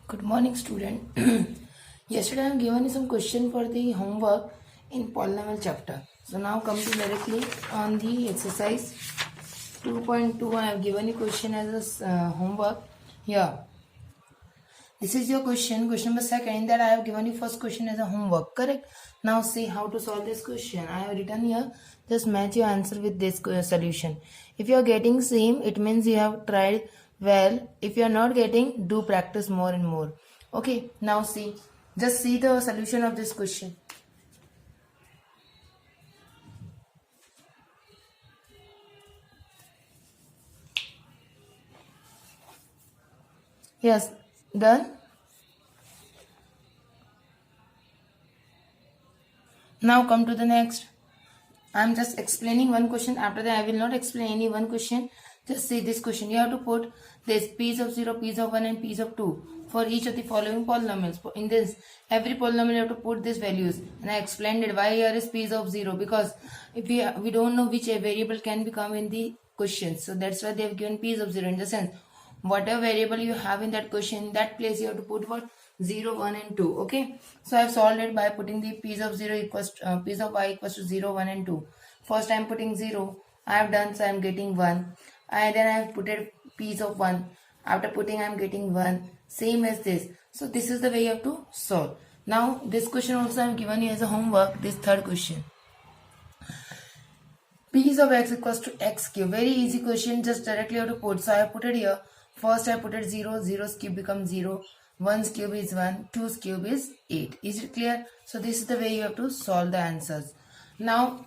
Good morning, student. Yesterday I have given you some question for the homework in polynomial chapter. So now come to directly on the exercise 2.2. I have given you question as a homework here. This is your question number second. In that I have given you first question as a homework. Correct? Now see how to solve this question. I have written here. Just match your answer with this solution. If you are getting same, it means you have tried well. If you are not getting, do practice more and more. Okay, now see. Just see the solution of this question. Yes, done. Now come to the next. I am just explaining one question. After that, I will not explain any one question. Just see this question. You have to put this piece of 0, piece of 1 and piece of 2 for each of the following polynomials. In this, every polynomial you have to put these values. And I explained it why here is piece of 0. Because if we don't know which a variable can become in the question. So that's why they have given piece of 0 in the sense. Whatever variable you have in that question, in that place you have to put what? 0, 1 and 2. Okay. So I have solved it by putting the piece of 0 equals piece of y equals to 0, 1 and 2. First I am putting 0. I have done, so I am getting 1. And then I have put a piece of 1. After putting I am getting 1. Same as this. So this is the way you have to solve. Now this question also I am given you as a homework. This third question. Piece of x equals to x cube. Very easy question. Just directly have to put. So I have put it here. First I put it 0. 0's cube becomes 0. 1's cube is 1. 2's cube is 8. Is it clear? So this is the way you have to solve the answers. Now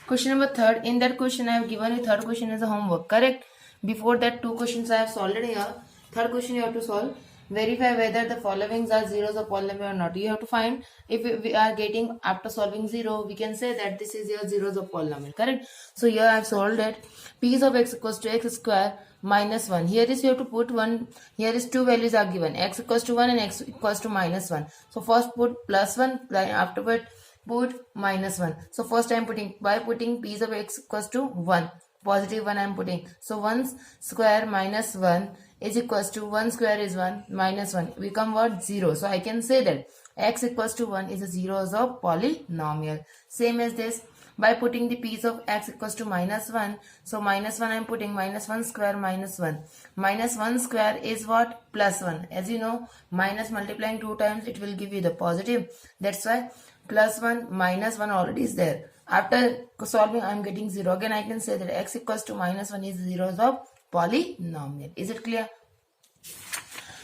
question number third. In that question I have given you third question as a homework. Correct? Before that, two questions I have solved it here. Third question you have to solve. Verify whether the followings are zeros of polynomial or not. You have to find if we are getting after solving 0, we can say that this is your zeros of polynomial. Correct? So here I have solved it. Piece of x equals to x square minus 1. Here is you have to put 1. Here is two values are given. X equals to 1 and x equals to minus 1. So first put plus 1, then afterward put minus 1. So first I am putting, by putting piece of x equals to 1. Positive 1 I am putting. So 1 square minus 1 is equals to 1 square is 1 minus 1 become what? 0. So I can say that x equals to 1 is a zeros of polynomial. Same as this, by putting the piece of x equals to minus 1. So minus 1 I am putting minus 1 square minus 1. Minus 1 square is what? Plus 1. As you know, minus multiplying 2 times it will give you the positive. That's why plus 1 minus 1 already is there. After solving I am getting 0. Again I can say that x equals to minus 1 is zeros of polynomial. Is it clear?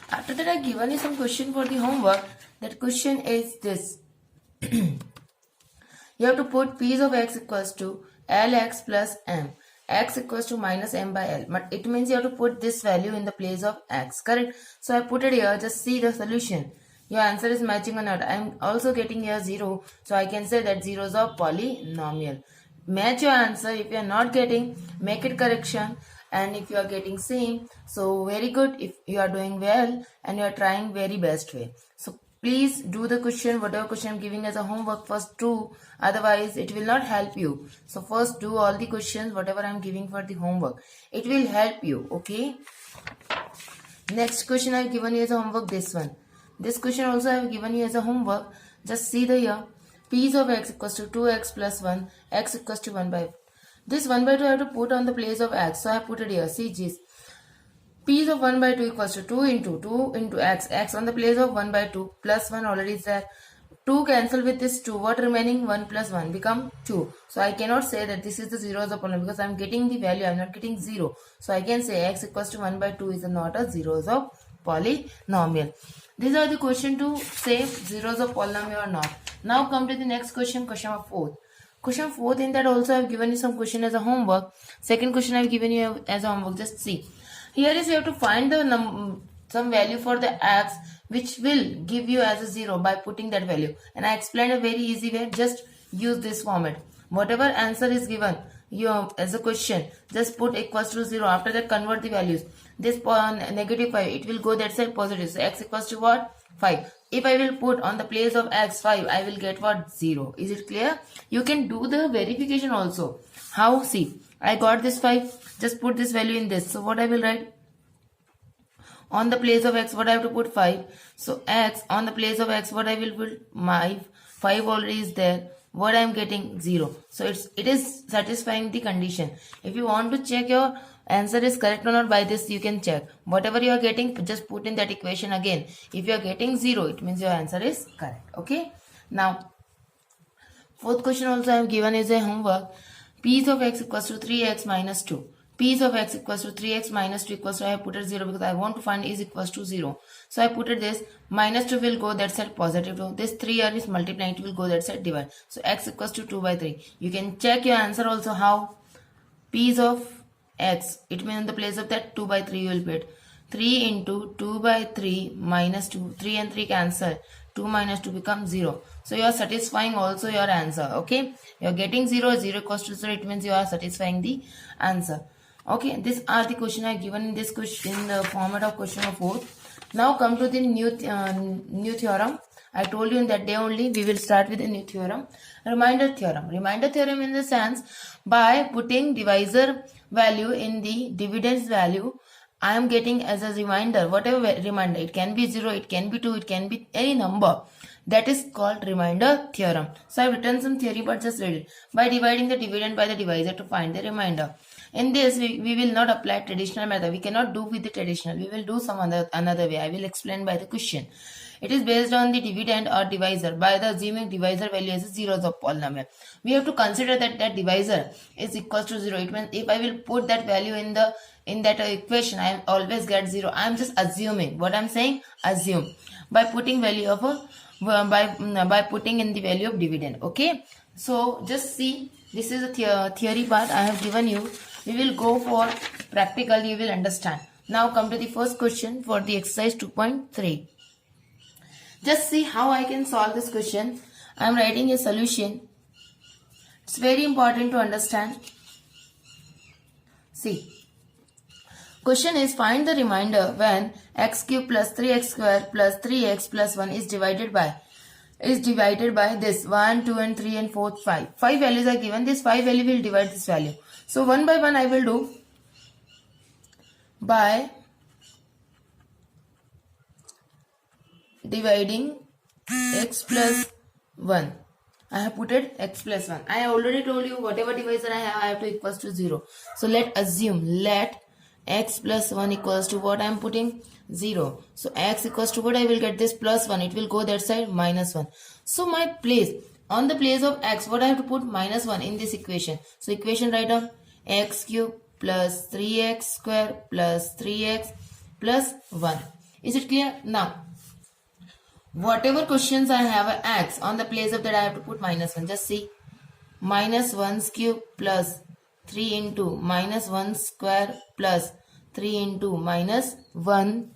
After that I have given you some question for the homework. That question is this. You have to put piece of x equals to lx plus m. X equals to minus m by l. But it means you have to put this value in the place of x. Correct? So I put it here. Just see the solution. Your answer is matching or not. I am also getting here 0. So I can say that zeros of polynomial. Match your answer. If you are not getting, make it correction. And if you are getting same, so very good. If you are doing well and you are trying very best way. So please do the question, whatever question I am giving as a homework, first do. Otherwise, it will not help you. So first do all the questions, whatever I am giving for the homework. It will help you. Okay. Next question I have given you as a homework, this one. This question also I have given you as a homework. Just see the here. Piece of x equals to 2x plus 1. X equals to 1 by 4. This 1 by 2 I have to put on the place of x. So I have put it here. See this. Piece of 1 by 2 equals to 2 into x. X on the place of 1 by 2 plus 1 already is there. 2 cancel with this 2. What remaining? 1 plus 1 become 2. So I cannot say that this is the zeros of polynomial because I am getting the value. I am not getting 0. So I can say x equals to 1 by 2 is not a zeros of polynomial. These are the question to say zeros of polynomial or not. Now come to the next question, question number 4. Question 4, in that also I have given you some question as a homework. Second question I have given you as a homework. Just see. Here is you have to find the some value for the x which will give you as a 0 by putting that value. And I explained a very easy way. Just use this format. Whatever answer is given you as a question, just put equals to 0. After that convert the values. This negative 5, it will go that side positive. So x equals to what? 5. If I will put on the place of x 5, I will get what? 0. Is it clear? You can do the verification also. How? See, I got this 5. Just put this value in this. So what I will write? On the place of x, what I have to put 5. So x, on the place of x, what I will put? My 5 already is there. What I am getting? 0. So it is satisfying the condition. If you want to check your answer is correct or not, by this you can check. Whatever you are getting, just put in that equation again. If you are getting 0, it means your answer is correct. Okay. Now, fourth question also I have given is a homework. P of x equals to 3x minus 2. P of x equals to 3x minus 2 equals to, I have put it 0 because I want to find is equals to 0. So I put it this, minus 2 will go that side, positive 2. This 3 here is multiplying, it will go that side, divide. So x equals to 2 by 3. You can check your answer also how. P of x, it means in the place of that 2 by 3 you will put. 3 into 2 by 3 minus 2. 3 and 3 cancel. 2 minus 2 becomes 0. So you are satisfying also your answer. Okay. You are getting 0. 0 equals to 0. It means you are satisfying the answer. Okay. These are the question I have given in this question in the format of question of 4. Now come to the new theorem. I told you in that day only we will start with a new theorem. Remainder theorem. Remainder theorem in the sense by putting divisor value in the dividends value, I am getting as a remainder, whatever remainder, it can be 0, it can be 2, it can be any number. That is called remainder theorem. So I have written some theory but just read it. By dividing the dividend by the divisor to find the remainder. In this, we will not apply traditional method. We cannot do with the traditional. We will do some another way. I will explain by the question. It is based on the dividend or divisor by the assuming divisor value as a zeros of polynomial. We have to consider that divisor is equals to 0. It means if I will put that value in that equation, I always get 0. I am just assuming. What I am saying? Assume. By putting value of a by putting in the value of dividend. Okay. So just see, this is a theory part I have given you. We will go for practical. You will understand. Now come to the first question for the exercise 2.3. Just see how I can solve this question. I am writing a solution. It's very important to understand. See. Question is find the remainder when x cube plus 3x square plus 3x plus 1 is divided by this 1, 2 and 3 and 4, 5. 5 values are given. This 5 value will divide this value. So one by one I will do by dividing x plus 1. I have put it x plus 1. I already told you whatever divisor I have to equals to 0. So let x plus 1 equals to what I am putting? 0. So x equals to what I will get? This plus 1. It will go that side, minus 1. So my place, on the place of x, what I have to put? Minus 1 in this equation. So equation write down x cube plus 3x square plus 3x plus 1. Is it clear? Now, whatever questions I have a x, on the place of that I have to put minus 1. Just see. Minus 1 cube plus 3 into minus 1 square plus 3 into minus 1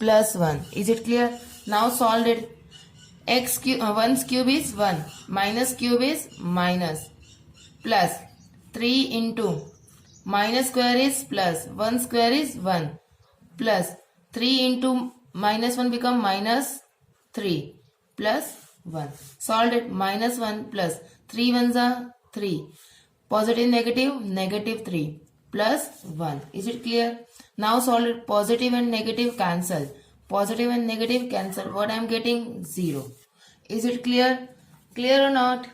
plus 1. Is it clear? Now solve it. X cube, 1's cube is 1. Minus cube is minus. Plus 3 into minus square is plus. 1 square is 1. Plus 3 into minus 1 become minus 3. Plus 1. Solve it. Minus 1 plus 3 ones are 3. Positive, negative 3 plus 1. Is it clear? Now solve it. Positive and negative cancel. Positive and negative cancel. What I am getting? 0. Is it clear? Clear or not?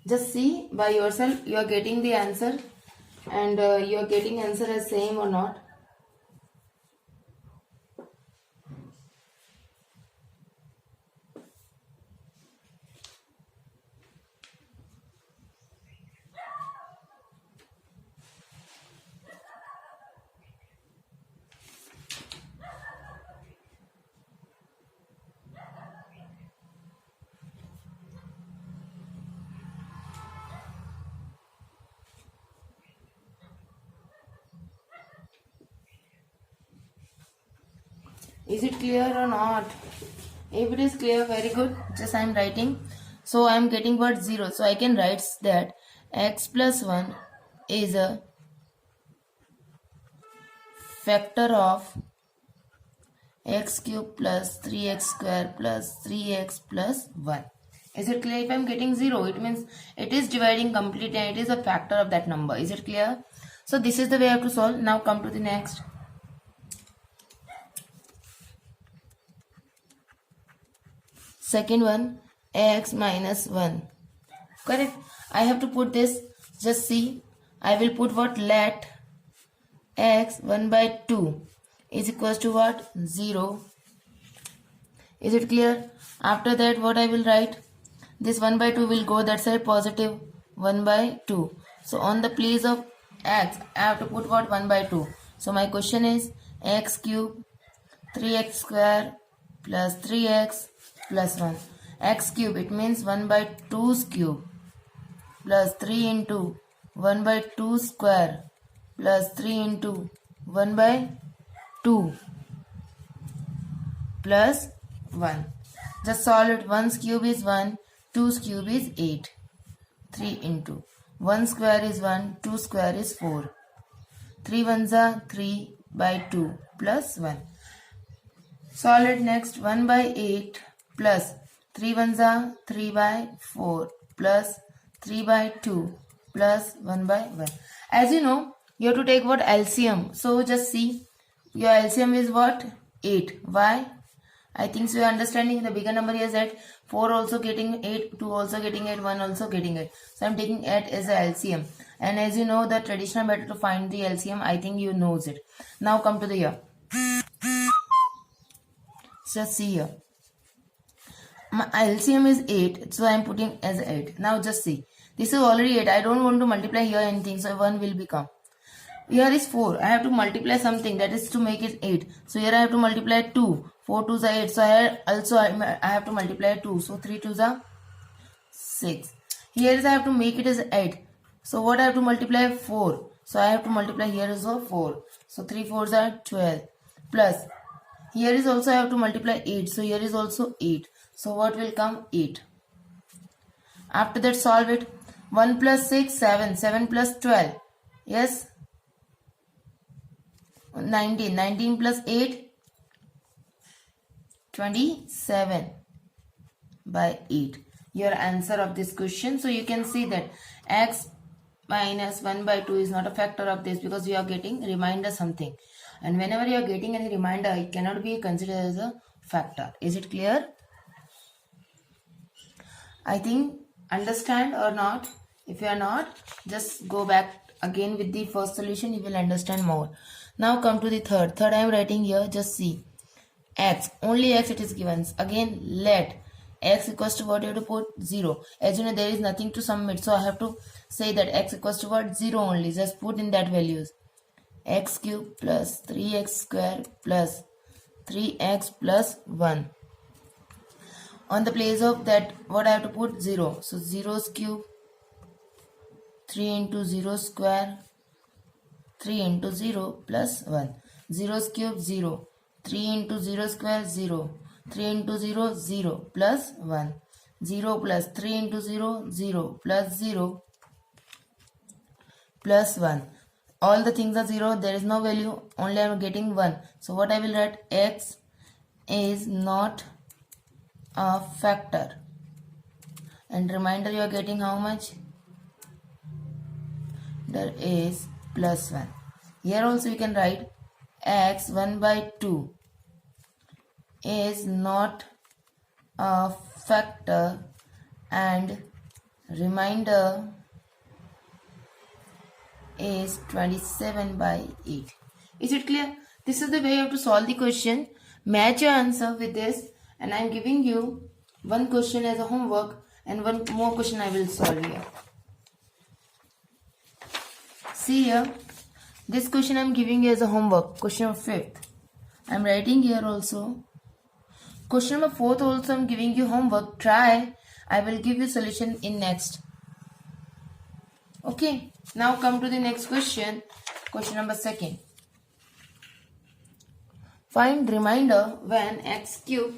Just see by yourself. You are getting the answer and you are getting answer as same or not. Is it clear or not? If it is clear, very good. Just I am writing. So I am getting what? 0. So I can write that x plus 1 is a factor of x cube plus 3x square plus 3x plus 1. Is it clear? If I am getting 0, it means it is dividing completely and it is a factor of that number. Is it clear? So this is the way I have to solve. Now come to the next. second one x minus 1. Correct. I have to put this. Just see. I will put what? Let x 1 by 2 is equals to what? 0. Is it clear? After that, what I will write? This 1 by 2 will go that side, positive 1 by 2. So on the place of x, I have to put what? 1 by 2. So my question is x cube 3x square plus 3x plus 1. X cube, it means 1 by 2's cube plus 3 into 1 by 2 square plus 3 into 1 by 2 plus 1. Just solve it. 1's cube is 1, 2's cube is 8. 3 into 1 square is 1, 2 square is 4. 3 ones are 3 by 2 plus 1. Solve it next. 1 by 8 plus 3 ones are 3 by 4 plus 3 by 2 plus 1 by 1. As you know, you have to take what? LCM. So just see. Your LCM is what? 8. Why? I think so you are understanding. The bigger number is 8. 4 also getting 8. 2 also getting 8. 1 also getting 8. So I am taking 8 as a LCM. And as you know, the traditional method to find the LCM, I think you knows it. Now come to the here. Just see here. My LCM is 8. So I am putting as 8. Now just see. This is already 8. I don't want to multiply here anything. So 1 will become. Here is 4. I have to multiply something. That is to make it 8. So here I have to multiply 2. 4 2s are 8. So here also I have to multiply 2. So 3 2s are 6. Here is I have to make it as 8. So what I have to multiply? 4. So I have to multiply here also 4. So 3 4s are 12. Plus here is also I have to multiply 8. So here is also 8. So what will come? 8. After that solve it. 1 plus 6, 7. 7 plus 12. Yes. 19. 19 plus 8. 27 by 8. Your answer of this question. So you can see that x minus 1 by 2 is not a factor of this because you are getting reminder something. And whenever you are getting any reminder, it cannot be considered as a factor. Is it clear? I think understand or not? If you are not, just go back again with the first solution. You will understand more. Now come to the third. Third I am writing here. Just see. X. Only x it is given. Again let x equals to what you have to put? 0. As you know, there is nothing to submit. So I have to say that x equals to what? 0 only. Just put in that values. X cube plus 3x square plus 3x plus 1. On the place of that, what I have to put? 0. So 0's cube, 3 into 0 square, 3 into 0 plus 1. 0's cube, 0. 3 into 0 square, 0. 3 into 0, 0 plus 1. 0 plus 3 into 0, 0 plus 0 plus 1. All the things are 0. There is no value. Only I am getting 1. So what I will write? X is not a factor. And reminder, you are getting how much? There is plus 1. Here also you can write x 1 by 2 is not a factor and remainder is 27 by 8. Is it clear? This is the way you have to solve the question. Match your answer with this, and I am giving you one question as a homework and one more question I will solve here. See here, this question I am giving you as a homework, question of 5th. I am writing here also. Question number 4th also I am giving you homework. Try. I will give you solution in next. Okay. Now come to the next question. Question number 2nd. Find remainder when x cube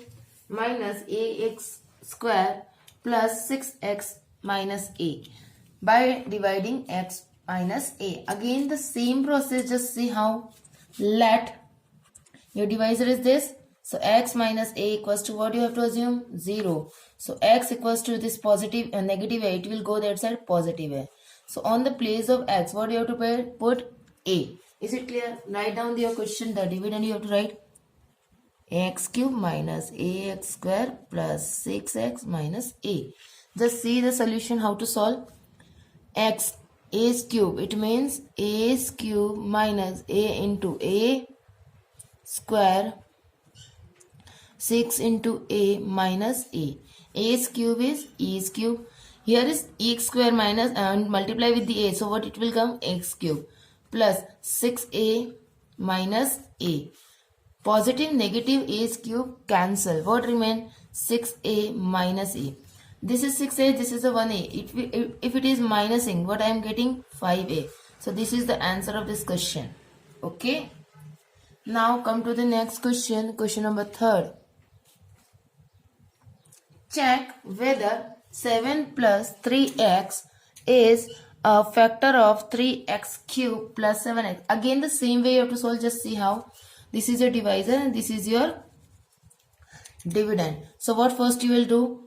minus ax square plus 6x minus a by dividing x minus a. Again the same process. Just see how. Let your divisor is this. So x minus a equals to what you have to assume? 0. So x equals to this positive and negative a. It will go that side, positive a. So on the place of x, what you have to put? A. Is it clear? Write down your question, the dividend you have to write. X cube minus ax square plus 6x minus a. Just see the solution how to solve. X a's cube, it means a's cube minus a into a square 6 into a minus a. A's cube is e's cube. Here is x square minus and multiply with the a. So what it will come? X cube plus 6a minus a. Positive negative a's cube cancel. What remain? 6a minus a. This is 6a, this is a 1a. If it is minusing, what I am getting? 5a. So this is the answer of this question. Okay. Now come to the next question. Question number 3rd. Check whether 7 plus 3x is a factor of 3x cube plus 7x. Again the same way you have to solve. Just see how. This is your divisor and this is your dividend. So what first you will do?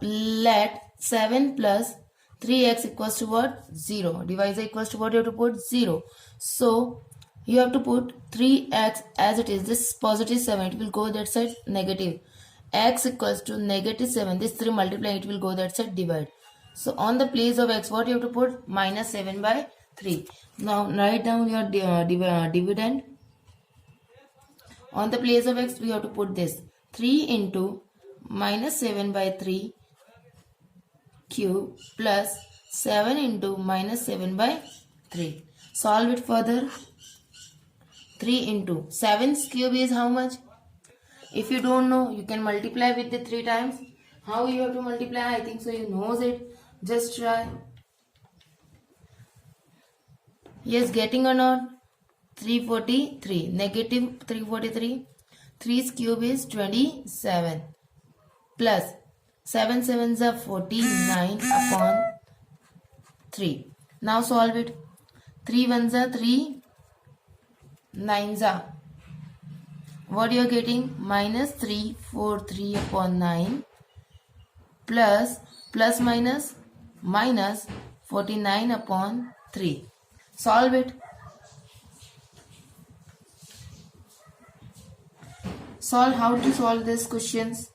Let 7 plus 3x equals to what? 0. Divisor equals to what? You have to put 0. So you have to put 3x as it is. This positive 7. It will go that side negative. X equals to negative 7. This 3 multiply. It will go that side divide. So on the place of x, what you have to put? Minus 7 by 3. Now write down your dividend. On the place of x, we have to put this 3 into minus 7 by 3 cube plus 7 into minus 7 by 3. Solve it further. 3 into 7's cube is how much? If you don't know, you can multiply with the 3 times. How you have to multiply? I think so you knows it. Just try. Yes, getting or not? 343. Negative 343. 3's cube is 27. Plus 7 sevens are 49 upon 3. Now solve it. 3 ones are 3. 9s are. What you are getting? Minus 343 upon 9 plus minus 49 upon 3. Solve it. Solve how to solve these questions.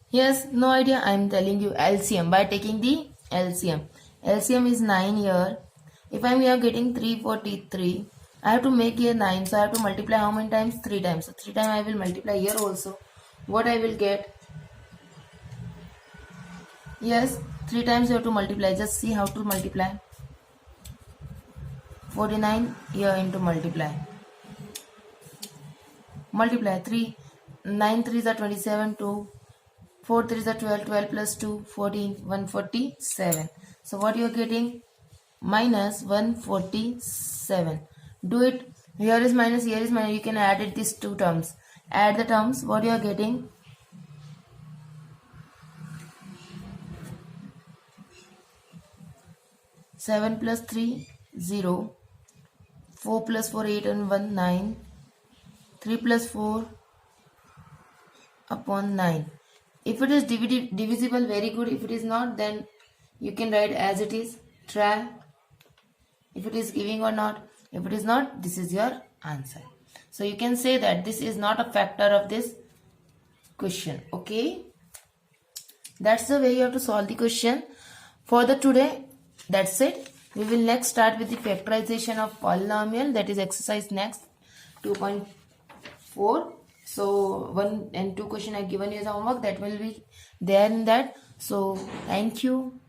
Yes, no idea. I am telling you LCM by taking the LCM. LCM is 9 here. If I am here getting 343, I have to make here 9. So I have to multiply how many times? 3 times. So 3 times I will multiply here also. What I will get? Yes, 3 times you have to multiply. Just see how to multiply. 49 here into multiply. Multiply 3. 9 3s are 27. 2. 4 3s are 12. 12 plus 2. 14. 147. So what you are getting? Minus 147. Do it. Here is minus. Here is minus. You can add it these 2 terms. Add the terms. What you are getting? 7 plus 3, 0. 4 plus 4, 8 and 1, 9. 3 plus 4 upon 9. If it is divisible, very good. If it is not, then you can write as it is. Try. If it is giving or not. If it is not, this is your answer. So you can say that this is not a factor of this question. Okay. That's the way you have to solve the question. For the today, that's it. We will next start with the factorization of polynomial. That is exercise next 2.4. So 1 and 2 question I given you as homework. That will be there in that. So thank you.